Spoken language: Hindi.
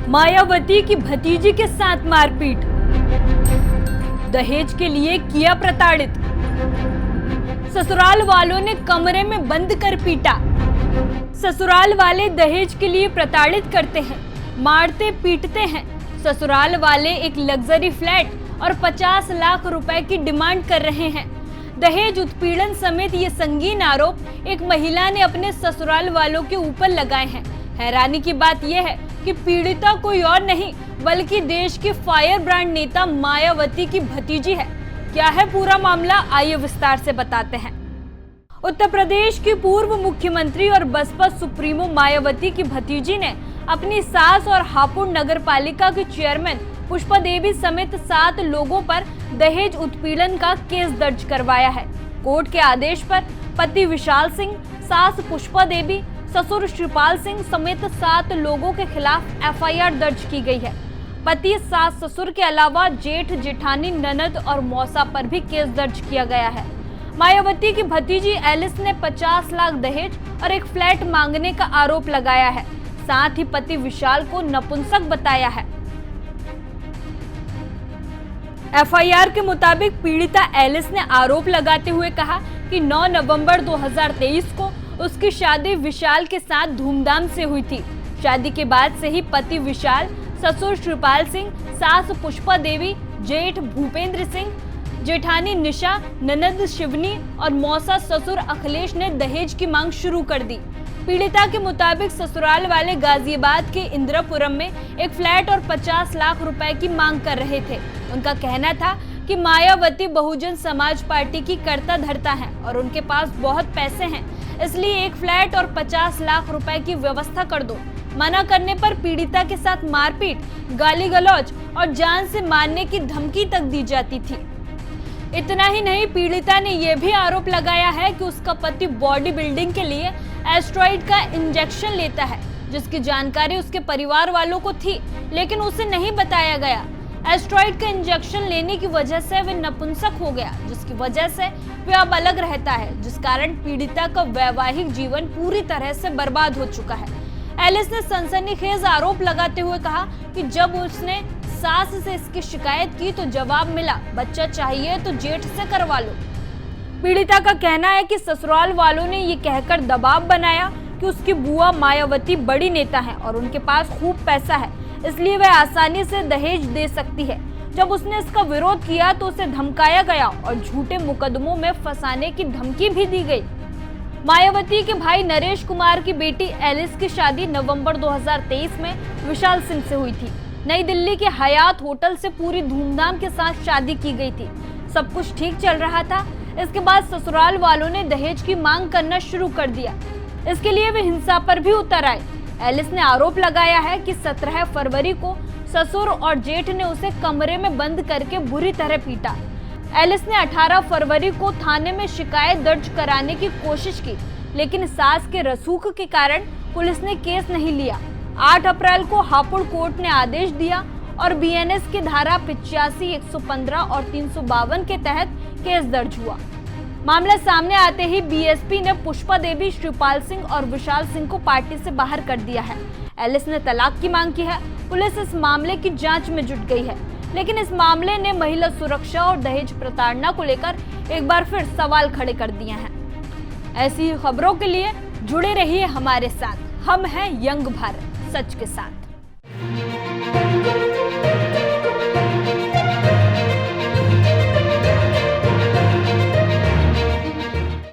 मायावती की भतीजी के साथ मारपीट, दहेज के लिए किया प्रताड़ित, ससुराल वालों ने कमरे में बंद कर पीटा। ससुराल वाले दहेज के लिए प्रताड़ित करते हैं, मारते पीटते हैं। ससुराल वाले एक लग्जरी फ्लैट और 50 लाख रुपए की डिमांड कर रहे हैं। दहेज उत्पीड़न समेत ये संगीन आरोप एक महिला ने अपने ससुराल वालों के ऊपर लगाए हैं। हैरानी की बात यह है कि पीड़िता कोई और नहीं बल्कि देश की फायर ब्रांड नेता मायावती की भतीजी है। क्या है पूरा मामला, आइए विस्तार से बताते हैं। उत्तर प्रदेश की पूर्व मुख्यमंत्री और बसपा सुप्रीमो मायावती की भतीजी ने अपनी सास और हापुड़ नगर पालिका के चेयरमैन पुष्पा देवी समेत 7 लोगों पर दहेज उत्पीड़न का केस दर्ज करवाया है। कोर्ट के आदेश पर पति विशाल सिंह, सास पुष्पा देवी, ससुर शिवपाल सिंह समेत 7 लोगों के खिलाफ एफआईआर दर्ज की गई है। पति, सास, ससुर के अलावा जेठ, जेठानी, ननद और मौसा पर भी केस दर्ज किया गया है। मायावती की भतीजी एलिस ने 50 लाख दहेज और एक फ्लैट मांगने का आरोप लगाया है। साथ ही पति विशाल को नपुंसक बताया है। एफआईआर के मुताबिक पीड़िता एलिस ने आरोप लगाते हुए कहा कि 9 नवंबर 2023 को उसकी शादी विशाल के साथ धूमधाम से हुई थी। शादी के बाद से ही पति विशाल, ससुर शिवपाल सिंह, सास पुष्पा देवी, जेठ भूपेंद्र सिंह, जेठानी निशा, ननद शिवनी और मौसा ससुर अखिलेश ने दहेज की मांग शुरू कर दी। पीड़िता के मुताबिक ससुराल वाले गाजियाबाद के इंदिरापुरम में एक फ्लैट और 50 लाख रुपए की मांग कर रहे थे। उनका कहना था कि मायावती बहुजन समाज पार्टी की कर्ता धर्ता है और उनके पास बहुत पैसे हैं, इसलिए एक फ्लैट और 50 लाख रुपए की व्यवस्था कर दो। मना करने पर पीड़िता के साथ मारपीट, गाली गलौज और जान से मारने की धमकी तक दी जाती थी। इतना ही नहीं, पीड़िता ने यह भी आरोप लगाया है कि उसका पति बॉडी बिल्डिंग के लिए एस्टेरॉइड का इंजेक्शन लेता है, जिसकी जानकारी उसके परिवार वालों को थी लेकिन उसे नहीं बताया गया। एस्टेरॉइड का इंजेक्शन लेने की वजह से वे नपुंसक हो गया, जिसकी वजह से वे अब अलग रहता है, जिस कारण पीड़िता का वैवाहिक जीवन पूरी तरह से बर्बाद हो चुका है। एलिस ने सनसनीखेज आरोप लगाते हुए कहा कि जब उसने सास से इसकी शिकायत की तो जवाब मिला, बच्चा चाहिए तो जेठ से करवा लो। पीड़िता का कहना है कि ससुराल वालों ने ये कहकर दबाव बनाया कि उसकी बुआ मायावती बड़ी नेता है और उनके पास खूब पैसा है, इसलिए वह आसानी से दहेज दे सकती है। जब उसने इसका विरोध किया तो उसे धमकाया गया और झूठे मुकदमों में फंसाने की धमकी भी दी गई। मायावती के भाई नरेश कुमार की बेटी एलिस की शादी नवंबर 2023 में विशाल सिंह से हुई थी। नई दिल्ली के हयात होटल से पूरी धूमधाम के साथ शादी की गई थी। सब कुछ ठीक चल रहा था। इसके बाद ससुराल वालों ने दहेज की मांग करना शुरू कर दिया। इसके लिए वे हिंसा पर भी उतर आए। एलिस ने आरोप लगाया है कि 17 फरवरी को ससुर और जेठ ने उसे कमरे में बंद करके बुरी तरह पीटा। एलिस ने 18 फरवरी को थाने में शिकायत दर्ज कराने की कोशिश की, लेकिन सास के रसूख के कारण पुलिस ने केस नहीं लिया। 8 अप्रैल को हापुड़ कोर्ट ने आदेश दिया और बीएनएस की धारा 85, 115 और 352 के तहत केस दर्ज हुआ। मामला सामने आते ही बीएसपी ने पुष्पा देवी, शिवपाल सिंह और विशाल सिंह को पार्टी से बाहर कर दिया है। एलिस ने तलाक की मांग की है। पुलिस इस मामले की जांच में जुट गई है, लेकिन इस मामले ने महिला सुरक्षा और दहेज प्रताड़ना को लेकर एक बार फिर सवाल खड़े कर दिए हैं। ऐसी ही खबरों के लिए जुड़े रहिए हमारे साथ। हम हैं यंग भारत, सच के साथ।